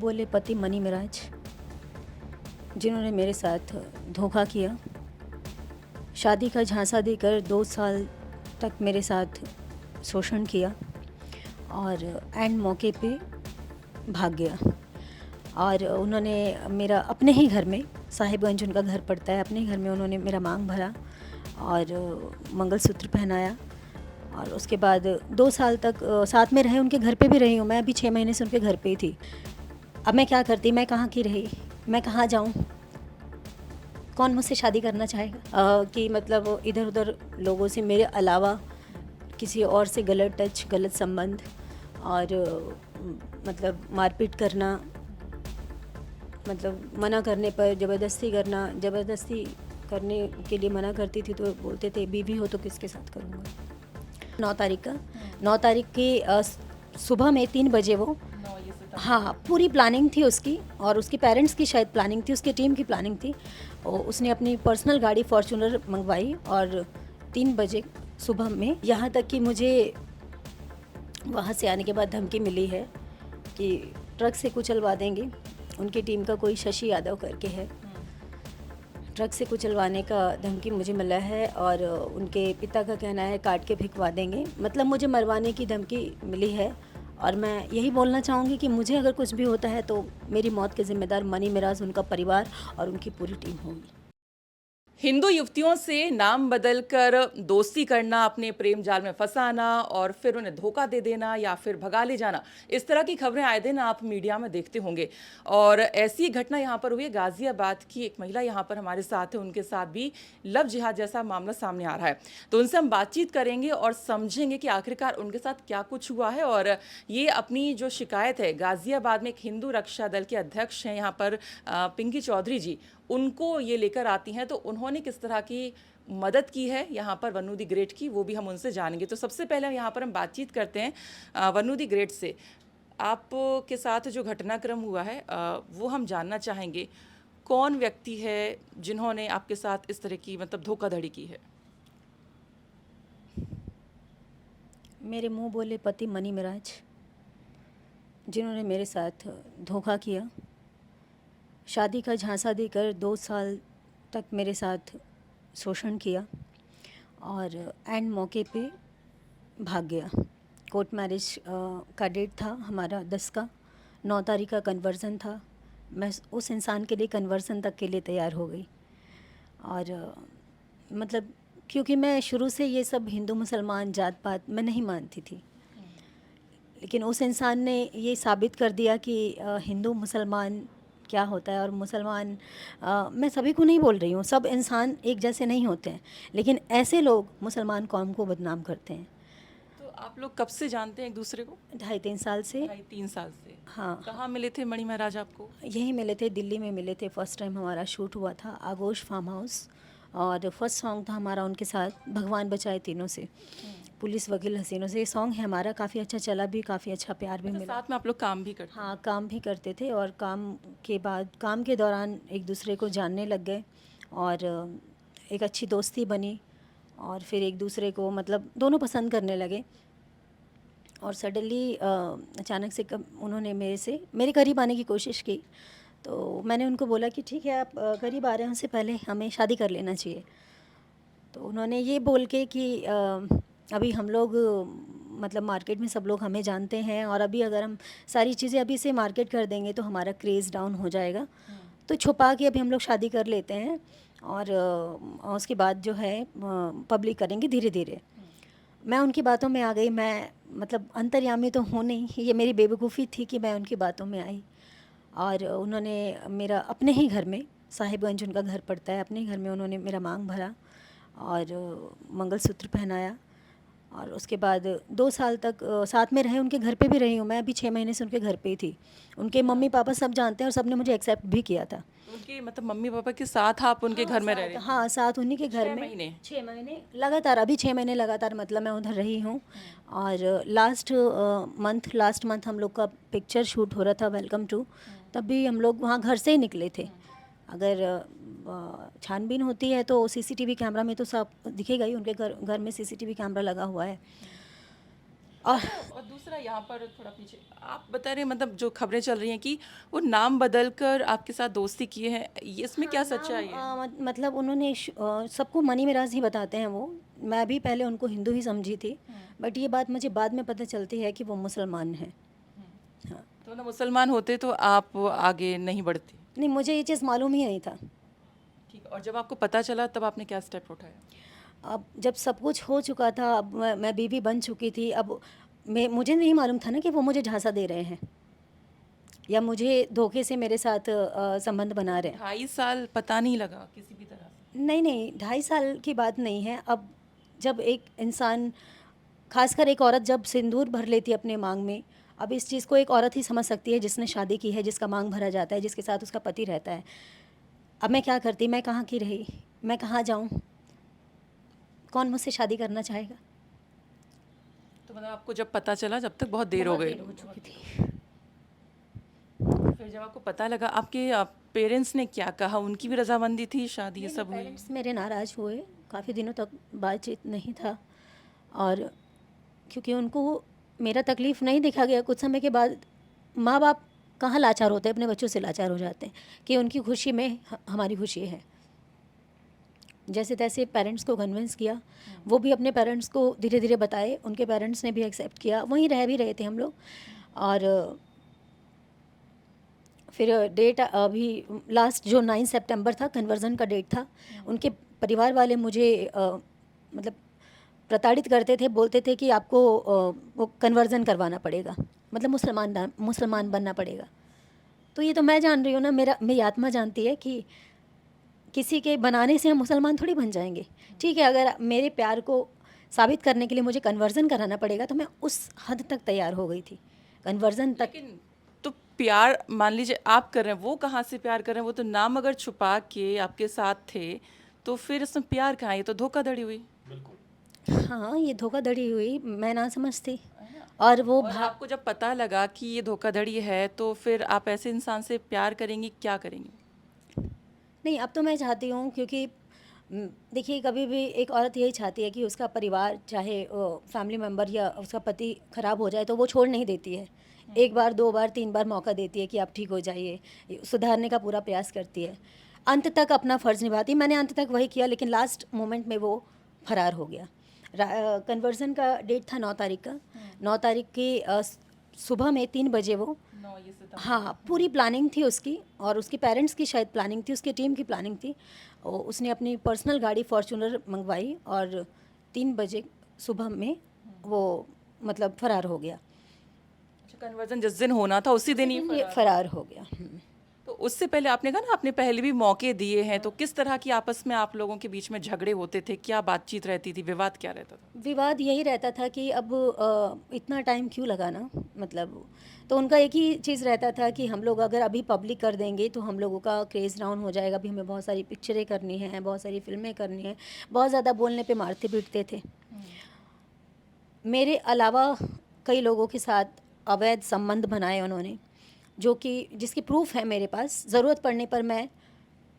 बोले पति मनी मिराज, जिन्होंने मेरे साथ धोखा किया, शादी का झांसा देकर 2 साल तक मेरे साथ शोषण किया और एंड मौके पे भाग गया। और उन्होंने मेरा अपने ही घर में, साहिबगंज उनका घर पड़ता है, अपने ही घर में उन्होंने मेरा मांग भरा और मंगलसूत्र पहनाया। और उसके बाद 2 साल तक साथ में रहे, उनके घर पे भी रही हूँ मैं। अभी 6 महीने से उनके घर पे ही थी। अब मैं क्या करती, मैं कहाँ की रही, मैं कहाँ जाऊँ, कौन मुझसे शादी करना चाहेगा? कि मतलब इधर उधर लोगों से मेरे अलावा किसी और से गलत टच, गलत संबंध और मतलब मारपीट करना, मतलब मना करने पर ज़बरदस्ती करना, ज़बरदस्ती करने के लिए मना करती थी तो बोलते थे बीवी हो तो किसके साथ करूँगा। 9 तारीख की सुबह में 3 बजे वो, हाँ, पूरी प्लानिंग थी उसकी और उसके पेरेंट्स की शायद प्लानिंग थी, उसके टीम की प्लानिंग थी। और उसने अपनी पर्सनल गाड़ी फॉर्च्यूनर मंगवाई और 3 बजे सुबह में, यहाँ तक कि मुझे वहाँ से आने के बाद धमकी मिली है कि ट्रक से कुचलवा देंगे। उनकी टीम का कोई शशि यादव करके है, ट्रक से कुचलवाने का धमकी मुझे मिला है और उनके पिता का कहना है काट के भिकवा देंगे, मतलब मुझे मरवाने की धमकी मिली है। और मैं यही बोलना चाहूँगी कि मुझे अगर कुछ भी होता है तो मेरी मौत के ज़िम्मेदार मनी मिराज, उनका परिवार और उनकी पूरी टीम होगी। हिंदू युवतियों से नाम बदलकर दोस्ती करना, अपने प्रेम जाल में फंसाना और फिर उन्हें धोखा दे देना या फिर भगा ले जाना, इस तरह की खबरें आए दिन आप मीडिया में देखते होंगे। और ऐसी घटना यहाँ पर हुई है, गाजियाबाद की एक महिला यहाँ पर हमारे साथ है, उनके साथ भी लव जिहाद जैसा मामला सामने आ रहा है। तो उनसे हम बातचीत करेंगे और समझेंगे कि आखिरकार उनके साथ क्या कुछ हुआ है। और ये अपनी जो शिकायत है, गाजियाबाद में एक हिंदू रक्षा दल के अध्यक्ष हैं यहाँ पर पिंकी चौधरी जी, उनको ये लेकर आती हैं। तो उन्होंने किस तरह की मदद की है यहाँ पर वनु दी ग्रेट की, वो भी हम उनसे जानेंगे। तो सबसे पहले यहाँ पर हम बातचीत करते हैं वनु दी ग्रेट से। आपके साथ जो घटनाक्रम हुआ है वो हम जानना चाहेंगे। कौन व्यक्ति है जिन्होंने आपके साथ इस तरह की मतलब धोखाधड़ी की है? मेरे मुंह बोले पति मनी मिराज, जिन्होंने मेरे साथ धोखा किया, शादी का झांसा देकर 2 साल तक मेरे साथ शोषण किया और एंड मौके पे भाग गया। कोर्ट मैरिज का डेट था हमारा 10 का, 9 तारीख का कन्वर्ज़न था। मैं उस इंसान के लिए कन्वर्ज़न तक के लिए तैयार हो गई। और मतलब क्योंकि मैं शुरू से ये सब हिंदू मुसलमान जात पात मैं नहीं मानती थी, लेकिन उस इंसान ने ये साबित कर दिया कि हिंदू मुसलमान क्या होता है। और मुसलमान, मैं सभी को नहीं बोल रही हूँ, सब इंसान एक जैसे नहीं होते हैं, लेकिन ऐसे लोग मुसलमान कौम को बदनाम करते हैं। तो आप लोग कब से जानते हैं एक दूसरे को? 2.5-3 साल से। 2.5-3 साल से। हाँ, कहाँ मिले थे मणि महाराज आपको? यहीं मिले थे, दिल्ली में मिले थे। फर्स्ट टाइम हमारा शूट हुआ था आगोश फार्म हाउस और फर्स्ट सॉन्ग था हमारा उनके साथ भगवान बचाए तीनों से, पुलिस वकील हसीनों से। ये सॉन्ग है हमारा, काफ़ी अच्छा चला भी, काफ़ी अच्छा प्यार भी मिला। साथ में आप लोग काम भी करते हैं? हाँ, काम भी करते थे और काम के बाद, काम के दौरान एक दूसरे को जानने लग गए और एक अच्छी दोस्ती बनी और फिर एक दूसरे को मतलब दोनों पसंद करने लगे। और सडनली अचानक से उन्होंने मेरे करीब आने की कोशिश की। तो मैंने उनको बोला कि ठीक है, आप करीब आ रहे हैं, उससे पहले हमें शादी कर लेना चाहिए। तो उन्होंने ये बोल के कि अभी हम लोग मतलब मार्केट में सब लोग हमें जानते हैं और अभी अगर हम सारी चीज़ें अभी से मार्केट कर देंगे तो हमारा क्रेज़ डाउन हो जाएगा, तो छुपा के अभी हम लोग शादी कर लेते हैं और उसके बाद जो है पब्लिक करेंगे धीरे धीरे। मैं उनकी बातों में आ गई। मैं मतलब अंतर्यामी तो हूँ नहीं, ये मेरी बेवकूफ़ी थी कि मैं उनकी बातों में आई। और उन्होंने मेरा अपने ही घर में, साहिबगंज उनका घर पड़ता है, अपने ही घर में उन्होंने मेरा मांग भरा और मंगलसूत्र पहनाया। और उसके बाद 2 साल तक साथ में रहे, उनके घर पे भी रही हूँ मैं। अभी 6 महीने से उनके घर पे ही थी। उनके मम्मी पापा सब जानते हैं और सब ने मुझे एक्सेप्ट भी किया था। उनके मतलब मम्मी पापा के साथ आप उनके घर में रह रहे थे? हाँ, साथ उन्हीं के घर 6 में महीने? 6 महीने लगातार, अभी 6 महीने लगातार मतलब मैं उधर रही हूँ। और लास्ट मंथ हम लोग का पिक्चर शूट हो रहा था, वेलकम टू, तब भी हम लोग वहाँ घर से ही निकले थे। अगर छानबीन होती है तो सीसीटीवी कैमरा में तो सब दिखेगा ही, उनके घर में सीसीटीवी कैमरा लगा हुआ है। और और दूसरा यहाँ पर थोड़ा पीछे आप बता रहे हैं, मतलब जो खबरें चल रही हैं कि वो नाम बदल कर आपके साथ दोस्ती किए हैं, ये इसमें क्या सच्चाई है? मतलब उन्होंने सबको मनी मिराज ही बताते हैं वो। मैं भी पहले उनको हिंदू ही समझी थी, बट ये बात मुझे बाद में पता चलती है कि वो मुसलमान हैं। हाँ। तो ना मुसलमान होते तो आप आगे नहीं बढ़ती। नहीं, मुझे ये चीज़ मालूम ही नहीं था। ठीक है, और जब आपको पता चला तब आपने क्या स्टेप उठाया? अब जब सब कुछ हो चुका था, अब मैं बीवी बन चुकी थी, अब मुझे नहीं मालूम था ना कि वो मुझे झांसा दे रहे हैं या मुझे धोखे से मेरे साथ संबंध बना रहे हैं। 2.5 साल पता नहीं लगा किसी भी तरह से? नहीं नहीं, 2.5 साल की बात नहीं है। अब जब एक इंसान, खासकर एक औरत जब सिंदूर भर लेती है अपने मांग में, अब इस चीज़ को एक औरत ही समझ सकती है जिसने शादी की है, जिसका मांग भरा जाता है, जिसके साथ उसका पति रहता है। अब मैं क्या करती, मैं कहाँ की रही, मैं कहाँ जाऊँ, कौन मुझसे शादी करना चाहेगा। तो मतलब आपको जब पता चला जब तक बहुत देर हो बहुत गई? देर हो चुकी थी। फिर जब आपको पता लगा आपके पेरेंट्स ने क्या कहा, उनकी भी रजामंदी थी, शादी ये सब हुई? पेरेंट्स मेरे नाराज़ हुए, काफ़ी दिनों तक बातचीत नहीं था। और क्योंकि उनको मेरा तकलीफ़ नहीं देखा गया, कुछ समय के बाद माँ बाप कहाँ लाचार होते हैं, अपने बच्चों से लाचार हो जाते हैं कि उनकी खुशी में हमारी खुशी है। जैसे तैसे पेरेंट्स को कन्विंस किया, वो भी अपने पेरेंट्स को धीरे धीरे बताए, उनके पेरेंट्स ने भी एक्सेप्ट किया। वहीं रह भी रहे थे हम लोग। और फिर डेट अभी लास्ट जो 9 सितंबर था, कन्वर्ज़न का डेट था। उनके परिवार वाले मुझे मतलब प्रताड़ित करते थे, बोलते थे कि आपको वो कन्वर्ज़न करवाना पड़ेगा, मतलब मुसलमान बनना पड़ेगा। तो ये तो मैं जान रही हूँ ना, मेरी आत्मा जानती है कि किसी के बनाने से हम मुसलमान थोड़ी बन जाएंगे। ठीक है, अगर मेरे प्यार को साबित करने के लिए मुझे कन्वर्ज़न कराना पड़ेगा तो मैं उस हद तक तैयार हो गई थी, कन्वर्ज़न तक। लेकिन तो प्यार मान लीजिए आप कर रहे हैं, वो कहाँ से प्यार कर रहे हैं? वो तो नाम अगर छुपा के आपके साथ थे, तो फिर इसमें प्यार कहाँ है? ये तो धोखाधड़ी हुई। हाँ, ये धोखाधड़ी हुई, मैं ना समझती। है ना? और वो और आपको जब पता लगा कि ये धोखाधड़ी है, तो फिर आप ऐसे इंसान से प्यार करेंगी, क्या करेंगी? नहीं, अब तो मैं चाहती हूँ, क्योंकि देखिए, कभी भी एक औरत यही चाहती है कि उसका परिवार, चाहे फैमिली मेम्बर या उसका पति ख़राब हो जाए तो वो छोड़ नहीं देती है। एक बार, 2 बार, 3 बार मौका देती है कि आप ठीक हो जाइए, सुधारने का पूरा प्रयास करती है, अंत तक अपना फ़र्ज़ निभाती। मैंने अंत तक वही किया, लेकिन लास्ट मोमेंट में वो फ़रार हो गया। कन्वर्ज़न का डेट था 9 तारीख का। 9 तारीख की सुबह में 3 बजे वो, 9 ये सितंबर। हाँ, पूरी प्लानिंग थी उसकी, और उसके पेरेंट्स की शायद प्लानिंग थी, उसकी टीम की प्लानिंग थी। उसने अपनी पर्सनल गाड़ी फॉर्च्यूनर मंगवाई और 3 बजे सुबह में वो मतलब फ़रार हो गया। अच्छा, कन्वर्जन जिस दिन होना था उसी दिन ही ये फ़रार हो गया। तो उससे पहले आपने कहा ना आपने पहले भी मौके दिए हैं, तो किस तरह की आपस में आप लोगों के बीच में झगड़े होते थे, क्या बातचीत रहती थी, विवाद क्या रहता था? विवाद यही रहता था कि अब इतना टाइम क्यों लगाना, मतलब। तो उनका एक ही चीज़ रहता था कि हम लोग अगर अभी पब्लिक कर देंगे तो हम लोगों का क्रेज़ डाउन हो जाएगा। अभी हमें बहुत सारी पिक्चरें करनी हैं, बहुत सारी फ़िल्में करनी हैं। बहुत ज़्यादा बोलने पे मारते पीटते थे। मेरे अलावा कई लोगों के साथ अवैध संबंध बनाए उन्होंने, जो कि जिसकी प्रूफ है मेरे पास। ज़रूरत पड़ने पर मैं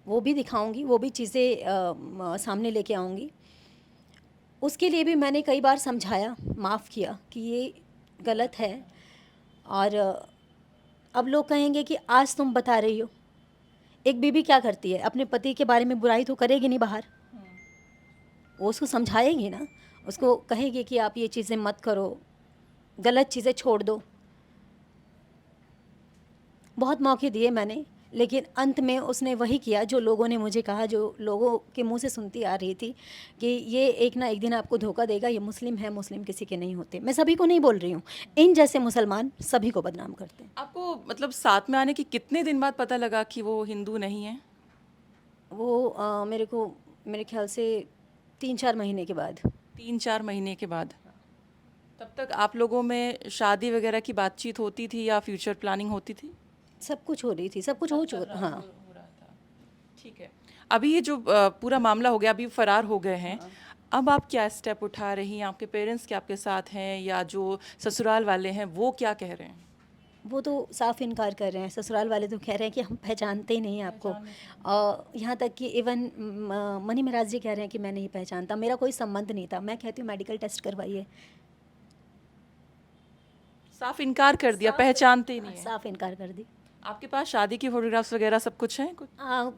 वो भी दिखाऊंगी, वो भी चीज़ें सामने लेके आऊँगी। उसके लिए भी मैंने कई बार समझाया, माफ़ किया कि ये गलत है। और अब लोग कहेंगे कि आज तुम बता रही हो। एक बीवी क्या करती है, अपने पति के बारे में बुराई तो करेगी नहीं बाहर, वो उसको समझाएगी ना, उसको कहेगी कि आप ये चीज़ें मत करो, गलत चीज़ें छोड़ दो। बहुत मौके दिए मैंने, लेकिन अंत में उसने वही किया जो लोगों ने मुझे कहा, जो लोगों के मुंह से सुनती आ रही थी कि ये एक ना एक दिन आपको धोखा देगा, ये मुस्लिम है, मुस्लिम किसी के नहीं होते। मैं सभी को नहीं बोल रही हूँ, इन जैसे मुसलमान सभी को बदनाम करते हैं। आपको मतलब साथ में आने के कितने दिन बाद पता लगा कि वो हिंदू नहीं है? वो मेरे को, मेरे ख्याल से 3-4 महीने के बाद। 3-4 महीने के बाद? तब तक आप लोगों में शादी वगैरह की बातचीत होती थी या फ्यूचर प्लानिंग होती थी? सब कुछ हो रही थी, सब कुछ हो चुका। हाँ। हो रहा था। ठीक है। अभी ये जो पूरा मामला हो गया, अभी फरार हो गए हैं, अब आप क्या स्टेप उठा रही हैं? आपके पेरेंट्स क्या आपके साथ हैं, या जो ससुराल वाले हैं वो क्या कह रहे हैं? वो तो साफ इनकार कर रहे हैं। ससुराल वाले तो कह रहे हैं कि हम पहचानते ही नहीं हैं आपको। और यहाँ तक कि इवन मनी महाराज जी कह रहे हैं कि मैं नहीं पहचानता, मेरा कोई संबंध नहीं था। मैं कहती हूँ मेडिकल टेस्ट करवाइए। साफ इनकार कर दिया, पहचानते ही नहीं है। साफ इनकार कर दी। आपके पास शादी की फोटोग्राफ्स वगैरह सब कुछ हैं कुछ?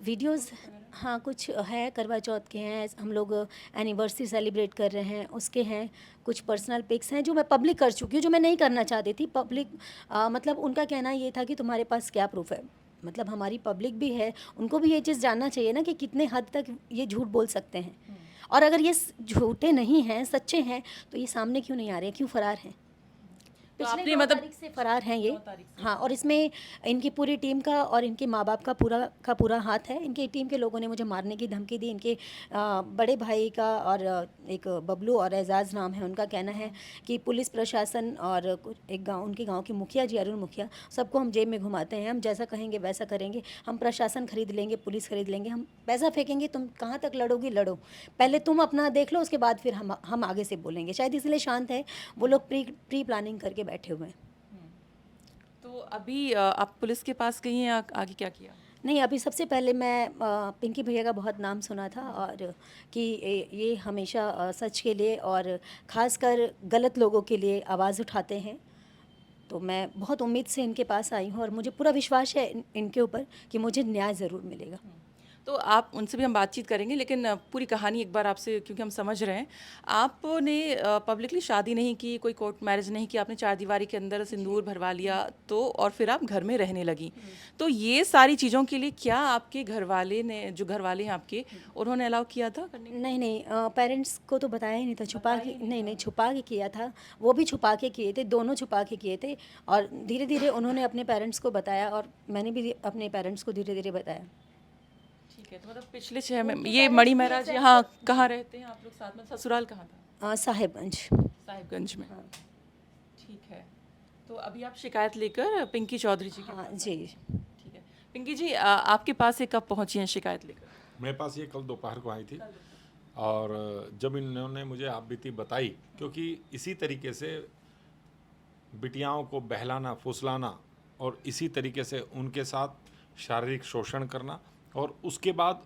वीडियोस, हाँ कुछ है, करवा चौथ के हैं, हम लोग एनिवर्सरी सेलिब्रेट कर रहे हैं उसके हैं, कुछ पर्सनल पिक्स हैं जो मैं पब्लिक कर चुकी हूँ, जो मैं नहीं करना चाहती थी पब्लिक। मतलब उनका कहना ये था कि तुम्हारे पास क्या प्रूफ है, मतलब हमारी पब्लिक भी है, उनको भी ये चीज़ जानना चाहिए ना कि कितने हद तक ये झूठ बोल सकते हैं, और अगर ये झूठे नहीं हैं, सच्चे हैं, तो ये सामने क्यों नहीं आ रहे हैं, क्यों फरार हैं? पिछले आपने 9 मतलब तारीख से फरार हैं ये। 9 तारीख से। हाँ, और इसमें इनकी पूरी टीम का और इनके माँ बाप का पूरा हाथ है। इनकी टीम के लोगों ने मुझे मारने की धमकी दी। इनके बड़े भाई का और एक बबलू और एजाज नाम है, उनका कहना है कि पुलिस प्रशासन और एक गांव, उनके गांव के मुखिया जी, अरुण मुखिया, सबको हम जेब में घुमाते हैं, हम जैसा कहेंगे वैसा करेंगे, हम प्रशासन खरीद लेंगे, पुलिस खरीद लेंगे, हम पैसा फेंकेंगे, तुम कहाँ तक लड़ोगी लड़ो, पहले तुम अपना देख लो, उसके बाद फिर हम आगे से बोलेंगे। शायद इसलिए शांत है, वो लोग प्री प्लानिंग करके बैठे हुए हैं। तो अभी आप पुलिस के पास गई हैं, आगे क्या किया? नहीं, अभी सबसे पहले मैं पिंकी भैया का बहुत नाम सुना था, और कि ये हमेशा सच के लिए और ख़ासकर गलत लोगों के लिए आवाज़ उठाते हैं, तो मैं बहुत उम्मीद से इनके पास आई हूँ और मुझे पूरा विश्वास है इनके ऊपर कि मुझे न्याय ज़रूर मिलेगा। तो आप उनसे भी हम बातचीत करेंगे, लेकिन पूरी कहानी एक बार आपसे, क्योंकि हम समझ रहे हैं आपने पब्लिकली शादी नहीं की, कोई कोर्ट मैरिज नहीं की, आपने चारदीवारी के अंदर सिंदूर भरवा लिया, तो और फिर आप घर में रहने लगी। तो ये सारी चीज़ों के लिए क्या आपके घर वाले ने, जो घर वाले हैं आपके, उन्होंने अलाउ किया था करने के? नहीं नहीं, पेरेंट्स को तो बताया ही नहीं था, छुपा के, नहीं छुपा के किया था, वो भी छुपा के किए थे, दोनों छुपा के किए थे, और धीरे धीरे उन्होंने अपने पेरेंट्स को बताया और मैंने भी अपने पेरेंट्स को धीरे धीरे बताया। ठीक है, तो मतलब पिछले 6 में ये मणि महाराज यहाँ कहाँ रहते हैं आप लोग साथ में? ससुराल कहाँ था? साहिबगंज। साहिबगंज में। ठीक है, तो अभी आप शिकायत लेकर पिंकी चौधरी जी के हाँ पास? जी। ठीक है, पिंकी जी आपके पास ये कब पहुंची हैं शिकायत लेकर? मेरे पास ये कल दोपहर को आई थी, और जब इन्होंने मुझे आप बीती बताई, क्योंकि इसी तरीके से बिटियाओं को बहलाना फुसलाना और इसी तरीके से उनके साथ शारीरिक शोषण करना और उसके बाद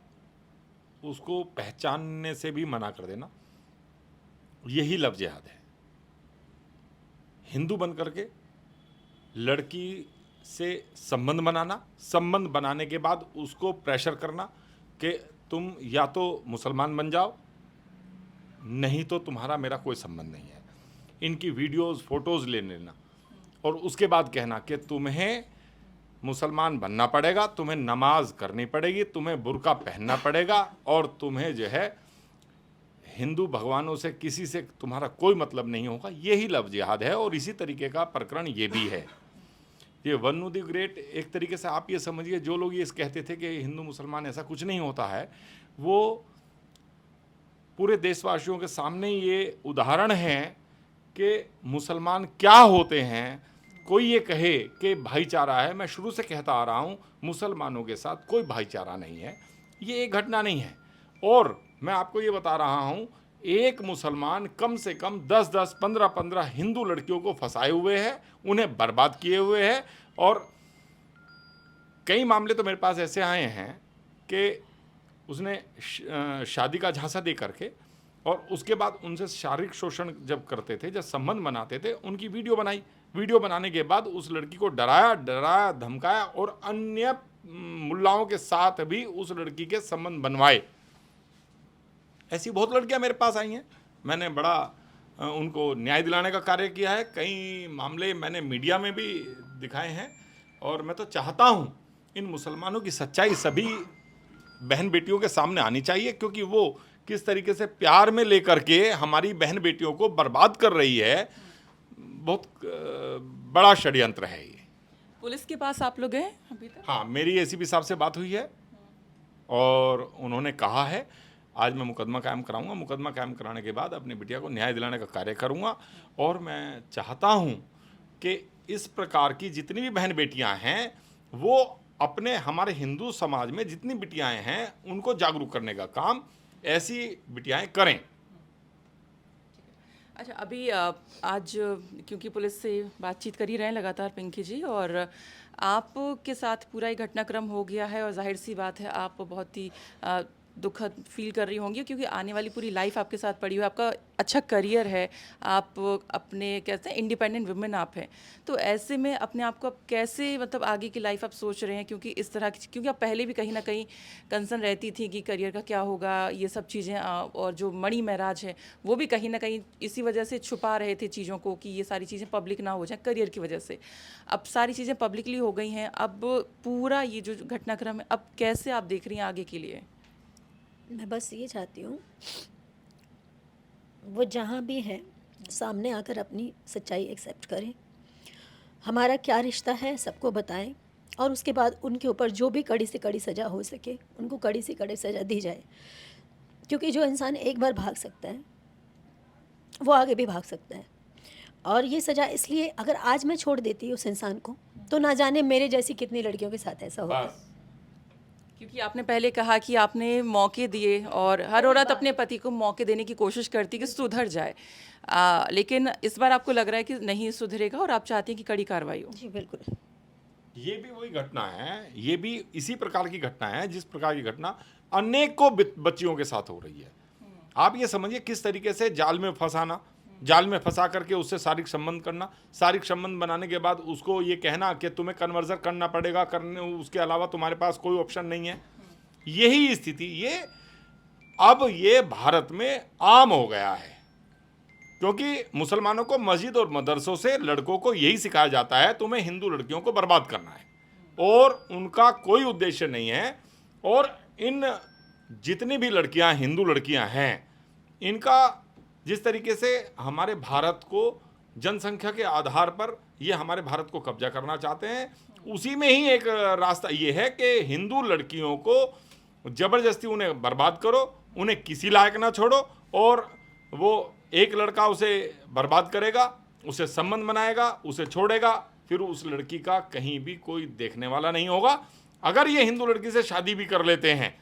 उसको पहचानने से भी मना कर देना, यही लव जिहाद है। हिंदू बन करके लड़की से संबंध बनाना, संबंध बनाने के बाद उसको प्रेशर करना कि तुम या तो मुसलमान बन जाओ, नहीं तो तुम्हारा मेरा कोई संबंध नहीं है। इनकी वीडियोस फोटोज़ ले लेना और उसके बाद कहना कि तुम्हें मुसलमान बनना पड़ेगा, तुम्हें नमाज करनी पड़ेगी, तुम्हें बुर्का पहनना पड़ेगा, और तुम्हें जो है हिंदू भगवानों से किसी से तुम्हारा कोई मतलब नहीं होगा। यही लव जिहाद है, और इसी तरीके का प्रकरण ये भी है। ये वन्नू द ग्रेट, एक तरीके से आप ये समझिए, जो लोग ये कहते थे कि हिंदू मुसलमान ऐसा कुछ नहीं होता है, वो पूरे देशवासियों के सामने ये उदाहरण है कि मुसलमान क्या होते हैं। कोई ये कहे कि भाईचारा है, मैं शुरू से कहता आ रहा हूँ मुसलमानों के साथ कोई भाईचारा नहीं है, ये एक घटना नहीं है। और मैं आपको ये बता रहा हूँ, एक मुसलमान कम से कम 10-10, 15-15 हिंदू लड़कियों को फंसाए हुए है, उन्हें बर्बाद किए हुए है, और कई मामले तो मेरे पास ऐसे आए हैं कि उसने शादी का झांसा दे करके और उसके बाद उनसे शारीरिक शोषण जब करते थे, जब संबंध बनाते थे, उनकी वीडियो बनाई। वीडियो बनाने के बाद उस लड़की को डराया धमकाया और अन्य मुल्लाओं के साथ भी उस लड़की के संबंध बनवाए। ऐसी बहुत लड़कियां मेरे पास आई हैं, मैंने बड़ा उनको न्याय दिलाने का कार्य किया है। कई मामले मैंने मीडिया में भी दिखाए हैं, और मैं तो चाहता हूँ इन मुसलमानों की सच्चाई सभी बहन बेटियों के सामने आनी चाहिए, क्योंकि वो किस तरीके से प्यार में लेकर के हमारी बहन बेटियों को बर्बाद कर रही है। बहुत बड़ा षड्यंत्र है ये। पुलिस के पास आप लोग गए अभी तक? हाँ, मेरी एसीपी साहब से बात हुई है और उन्होंने कहा है आज मैं मुकदमा कायम कराऊंगा, मुकदमा कायम कराने के बाद अपनी बिटिया को न्याय दिलाने का कार्य करूंगा। और मैं चाहता हूं कि इस प्रकार की जितनी भी बहन बेटियां हैं, वो अपने हमारे हिंदू समाज में जितनी बिटियां हैं उनको जागरूक करने का काम ऐसी बिटियाएं करें। अच्छा, अभी आज क्योंकि पुलिस से बातचीत कर ही रहे हैं लगातार पिंकी जी, और आपके साथ पूरा ही घटनाक्रम हो गया है, और जाहिर सी बात है आप बहुत ही दुखद फील कर रही होंगी, क्योंकि आने वाली पूरी लाइफ आपके साथ पड़ी हुई है, आपका अच्छा करियर है, आप अपने कहते हैं इंडिपेंडेंट वुमेन आप हैं। तो ऐसे में अपने आप को आप कैसे मतलब आगे की लाइफ आप सोच रहे हैं, क्योंकि इस तरह की, क्योंकि आप पहले भी कहीं ना कहीं कंसर्न रहती थी कि करियर का क्या होगा, ये सब चीज़ें, और जो मणि महराज है वो भी कहीं ना कहीं इसी वजह से छुपा रहे थे चीज़ों को कि ये सारी चीज़ें पब्लिक ना हो जाए करियर की वजह से। अब सारी चीज़ें पब्लिकली हो गई हैं, अब पूरा ये जो घटनाक्रम है, अब कैसे आप देख रही हैं आगे के लिए? मैं बस ये चाहती हूँ वो जहाँ भी हैं सामने आकर अपनी सच्चाई एक्सेप्ट करें, हमारा क्या रिश्ता है सबको बताएं, और उसके बाद उनके ऊपर जो भी कड़ी से कड़ी सज़ा हो सके उनको कड़ी से कड़ी सज़ा दी जाए। क्योंकि जो इंसान एक बार भाग सकता है वो आगे भी भाग सकता है। और ये सज़ा इसलिए, अगर आज मैं छोड़ देती उस इंसान को तो ना जाने मेरे जैसी कितनी लड़कियों के साथ ऐसा होगा। क्योंकि आपने पहले कहा कि आपने मौके दिए, और हर औरत अपने पति को मौके देने की कोशिश करती कि सुधर जाए, लेकिन इस बार आपको लग रहा है कि नहीं सुधरेगा और आप चाहती हैं कि कड़ी कार्रवाई हो। जी बिल्कुल। ये भी वही घटना है, ये भी इसी प्रकार की घटना है जिस प्रकार की घटना अनेकों बच्चियों के साथ हो रही है। आप ये समझिए किस तरीके से जाल में फंसाना, जाल में फंसा करके उससे शारीरिक संबंध करना, शारीरिक संबंध बनाने के बाद उसको ये कहना कि तुम्हें कन्वर्जन करना पड़ेगा, करने उसके अलावा तुम्हारे पास कोई ऑप्शन नहीं है। यही स्थिति ये अब ये भारत में आम हो गया है, क्योंकि मुसलमानों को मस्जिद और मदरसों से लड़कों को यही सिखाया जाता है तुम्हें हिंदू लड़कियों को बर्बाद करना है, और उनका कोई उद्देश्य नहीं है। और इन जितनी भी लड़कियां हिंदू लड़कियां हैं, इनका जिस तरीके से हमारे भारत को जनसंख्या के आधार पर ये हमारे भारत को कब्जा करना चाहते हैं, उसी में ही एक रास्ता ये है कि हिंदू लड़कियों को ज़बरदस्ती उन्हें बर्बाद करो, उन्हें किसी लायक ना छोड़ो, और वो एक लड़का उसे बर्बाद करेगा, उसे संबंध बनाएगा, उसे छोड़ेगा, फिर उस लड़की का कहीं भी कोई देखने वाला नहीं होगा। अगर ये हिंदू लड़की से शादी भी कर लेते हैं,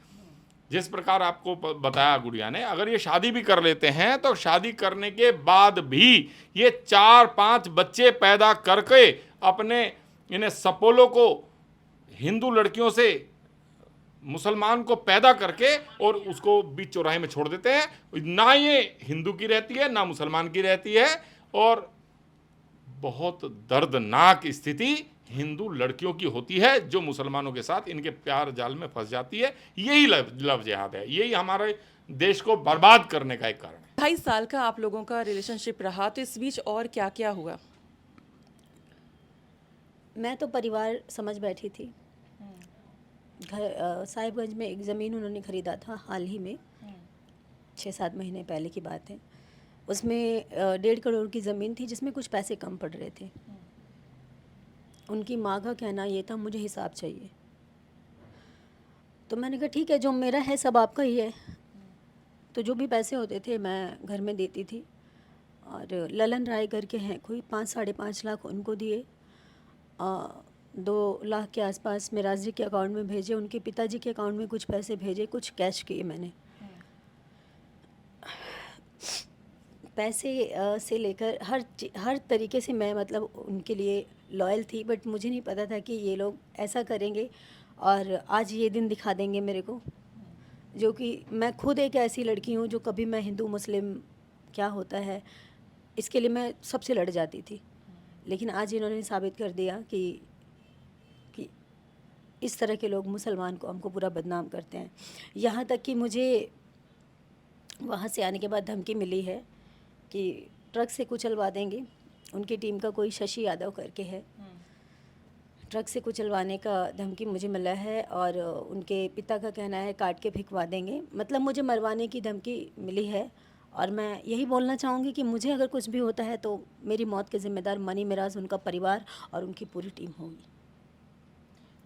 जिस प्रकार आपको बताया गुड़िया ने, अगर ये शादी भी कर लेते हैं तो शादी करने के बाद भी ये 4-5 बच्चे पैदा करके अपने इन्हें सपोलों को हिंदू लड़कियों से मुसलमान को पैदा करके और उसको बीच चौराहे में छोड़ देते हैं। ना ये हिंदू की रहती है ना मुसलमान की रहती है, और बहुत दर्दनाक स्थिति हिंदू लड़कियों की होती है जो मुसलमानों के साथ इनके प्यार जाल में फंस जाती है। यही लव जिहाद है, यही हमारे देश को बर्बाद करने का एक कारण है। 2.5 साल का आप लोगों का रिलेशनशिप रहा, तो इस बीच और क्या क्या हुआ? मैं तो परिवार समझ बैठी थी। घर साहिबगंज में एक ज़मीन उन्होंने ख़रीदा था हाल ही में, 6-7 महीने पहले की बात है। उसमें 1.5 करोड़ की ज़मीन थी जिसमें कुछ पैसे कम पड़ रहे थे। उनकी माँ का कहना ये था मुझे हिसाब चाहिए। तो मैंने कहा ठीक है, जो मेरा है सब आपका ही है। तो जो भी पैसे होते थे मैं घर में देती थी, और ललन राय करके हैं कोई, 5-5.5 लाख उनको दिए, 2 लाख के आसपास मिराज जी के अकाउंट में भेजे, उनके पिताजी के अकाउंट में कुछ पैसे भेजे, कुछ कैश किए मैंने। पैसे से लेकर हर तरीके से मैं मतलब उनके लिए लॉयल थी, बट मुझे नहीं पता था कि ये लोग ऐसा करेंगे और आज ये दिन दिखा देंगे मेरे को। जो कि मैं खुद एक ऐसी लड़की हूँ जो कभी मैं हिंदू मुस्लिम क्या होता है इसके लिए मैं सबसे लड़ जाती थी, लेकिन आज इन्होंने साबित कर दिया कि इस तरह के लोग मुसलमान को हमको पूरा बदनाम करते हैं। यहाँ तक कि मुझे वहाँ से आने के बाद धमकी मिली है कि ट्रक से कुचलवा देंगे। उनकी टीम का कोई शशि यादव करके है, ट्रक से कुचलवाने का धमकी मुझे मिला है, और उनके पिता का कहना है काट के फेंकवा देंगे, मतलब मुझे मरवाने की धमकी मिली है। और मैं यही बोलना चाहूँगी कि मुझे अगर कुछ भी होता है तो मेरी मौत के ज़िम्मेदार मणि महराज, उनका परिवार और उनकी पूरी टीम होगी।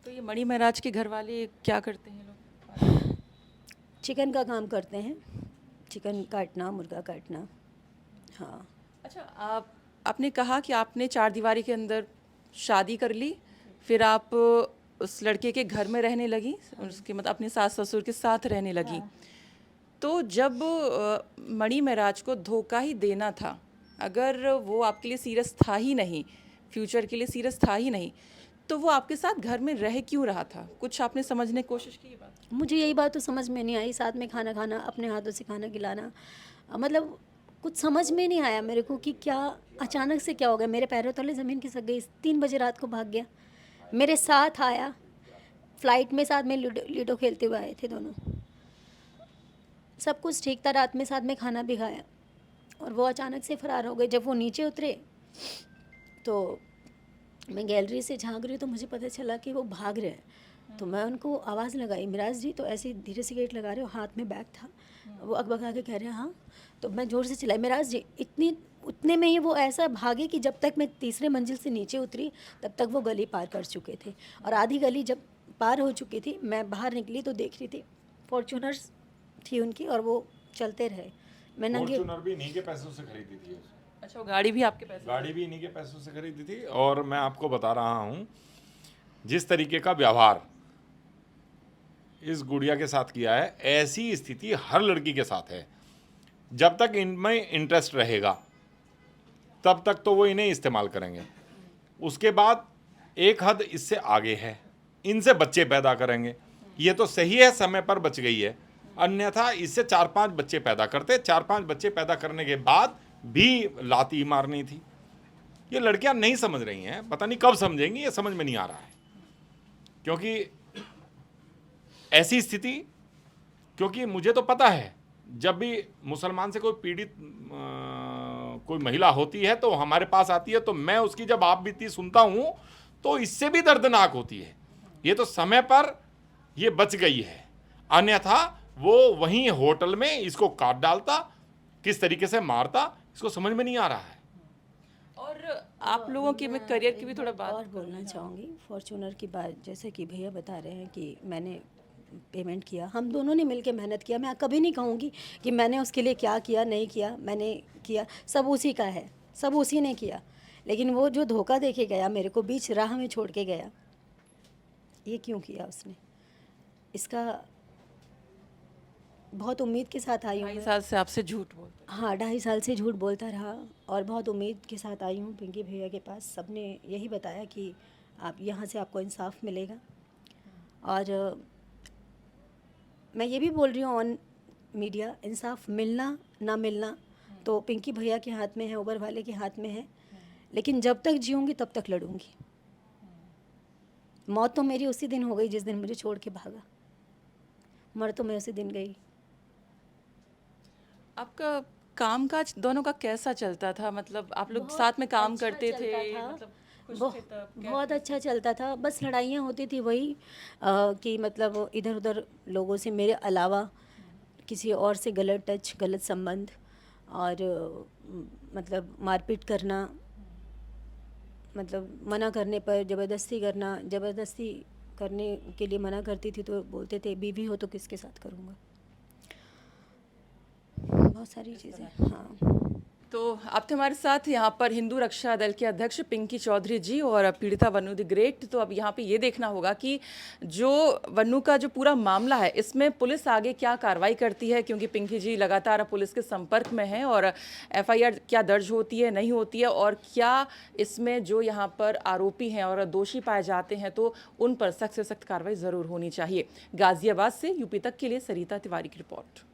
तो ये मणि महराज के घर वाले क्या करते हैं लोग? चिकन का काम करते हैं, चिकन काटना, मुर्गा काटना। हाँ। अच्छा, आपने कहा कि आपने 4 दीवारी के अंदर शादी कर ली, फिर आप उस लड़के के घर में रहने लगी, उसके मतलब अपने सास ससुर के साथ रहने लगी। तो जब मणि महराज को धोखा ही देना था, अगर वो आपके लिए सीरियस था ही नहीं, फ्यूचर के लिए सीरियस था ही नहीं, तो वो आपके साथ घर में रह क्यों रहा था? कुछ आपने समझने की कोशिश की ये बात? मुझे यही बात तो समझ में नहीं आई, साथ में खाना खाना, अपने हाथों से खाना खिलाना, मतलब कुछ समझ में नहीं आया मेरे को कि क्या अचानक से क्या हो गया। मेरे पैरों तले ज़मीन खिसक गई। 3 बजे रात को भाग गया, मेरे साथ आया, फ्लाइट में साथ में लूडो खेलते हुए आए थे दोनों। सब कुछ ठीक था, रात में साथ में खाना भी खाया, और वो अचानक से फरार हो गए। जब वो नीचे उतरे तो मैं गैलरी से झांक रही, तो मुझे पता चला कि वो भाग रहे हैं। तो मैं उनको आवाज़ लगाई, मिराज जी, तो ऐसे धीरे से गेट लगा रहे हो, हाथ में बैग था, वो अकबका के कह रहे हैं हाँ। तो मैं ज़ोर से चिल्लाई, मिराज जी। उतने में ही वो ऐसा भागे कि जब तक मैं तीसरे मंजिल से नीचे उतरी तब तक वो गली पार कर चुके थे। और आधी गली जब पार हो चुकी थी, मैं बाहर निकली तो देख रही थी फॉर्च्यूनर्स थी उनकी, और वो चलते रहे। मैं नंगे, फॉर्च्यूनर भी इन्हीं के पैसों से खरीदी थी उसने। अच्छा, वो गाड़ी भी आपके पैसे? गाड़ी भी इन्हीं के पैसों से खरीदी थी। और मैं आपको बता रहा हूँ, जिस तरीके का व्यवहार इस गुड़िया के साथ किया है, ऐसी स्थिति हर लड़की के साथ है। जब तक इनमें इंटरेस्ट रहेगा तब तक तो वो इन्हें इस्तेमाल करेंगे। उसके बाद एक हद इससे आगे है, इनसे बच्चे पैदा करेंगे। ये तो सही है, समय पर बच गई है, अन्यथा इससे 4-5 बच्चे पैदा करते। 4-5 बच्चे पैदा करने के बाद भी लाती मारनी थी। ये लड़कियां नहीं समझ रही हैं, पता नहीं कब समझेंगी, ये समझ में नहीं आ रहा है। क्योंकि ऐसी स्थिति, क्योंकि मुझे तो पता है, जब भी मुसलमान से कोई पीड़ित कोई महिला होती है तो हमारे पास आती है, तो मैं उसकी जब आप बीती सुनता हूं तो इससे भी दर्दनाक होती है। ये तो समय पर ये बच गई है, अन्यथा वो वहीं होटल में इसको काट डालता, किस तरीके से मारता, इसको समझ में नहीं आ रहा है। और आप लोगों की, मैं करियर की भी थोड़ा बात और बोलना चाहूँगी फॉर्च्यूनर की बात। जैसे कि भैया बता रहे हैं कि मैंने पेमेंट किया, हम दोनों ने मिलकर मेहनत किया। मैं कभी नहीं कहूँगी कि मैंने उसके लिए क्या किया नहीं किया, मैंने किया, सब उसी का है, सब उसी ने किया। लेकिन वो जो धोखा दे के गया, मेरे को बीच राह में छोड़ के गया, ये क्यों किया उसने? इसका बहुत उम्मीद के साथ आई हूँ 2.5 मैं। साल से आपसे झूठ बोलते? हाँ, 2.5 साल से झूठ बोलता रहा, और बहुत उम्मीद के साथ आई हूँ पिंकी भैया के पास। सबने यही बताया कि आप यहाँ से आपको इंसाफ मिलेगा। और मैं ये भी बोल रही हूँ ऑन मीडिया, इंसाफ मिलना ना मिलना तो पिंकी भैया के हाथ में है, उबर वाले के हाथ में है। लेकिन जब तक जीऊँगी तब तक लड़ूंगी। मौत तो मेरी उसी दिन हो गई जिस दिन मुझे छोड़ के भागा, मर तो मैं उसी दिन गई। आपका कामकाज दोनों का कैसा चलता था? मतलब आप लोग साथ में काम अच्छा करते थे? चलता था। मतलब खुश थे तब? बहुत अच्छा चलता था। बस लड़ाइयाँ होती थी वही, कि मतलब इधर उधर लोगों से, मेरे अलावा किसी और से गलत टच, गलत संबंध, और मतलब मारपीट करना, मतलब मना करने पर ज़बरदस्ती करना। ज़बरदस्ती करने के लिए मना करती थी तो बोलते थे बीवी हो तो किसके साथ करूँगा, बहुत सारी चीज़ें। हाँ, तो आप थे हमारे साथ यहाँ पर हिंदू रक्षा दल के अध्यक्ष पिंकी चौधरी जी और पीड़िता वन्नू द ग्रेट। तो अब यहाँ पे ये देखना होगा कि जो वन्नू का जो पूरा मामला है, इसमें पुलिस आगे क्या कार्रवाई करती है, क्योंकि पिंकी जी लगातार पुलिस के संपर्क में हैं। और एफआईआर क्या दर्ज होती है, नहीं होती है, और क्या इसमें जो यहाँ पर आरोपी हैं और दोषी पाए जाते हैं तो उन पर सख्त से सख्त कार्रवाई ज़रूर होनी चाहिए। गाजियाबाद से यूपी तक के लिए सरिता तिवारी की रिपोर्ट।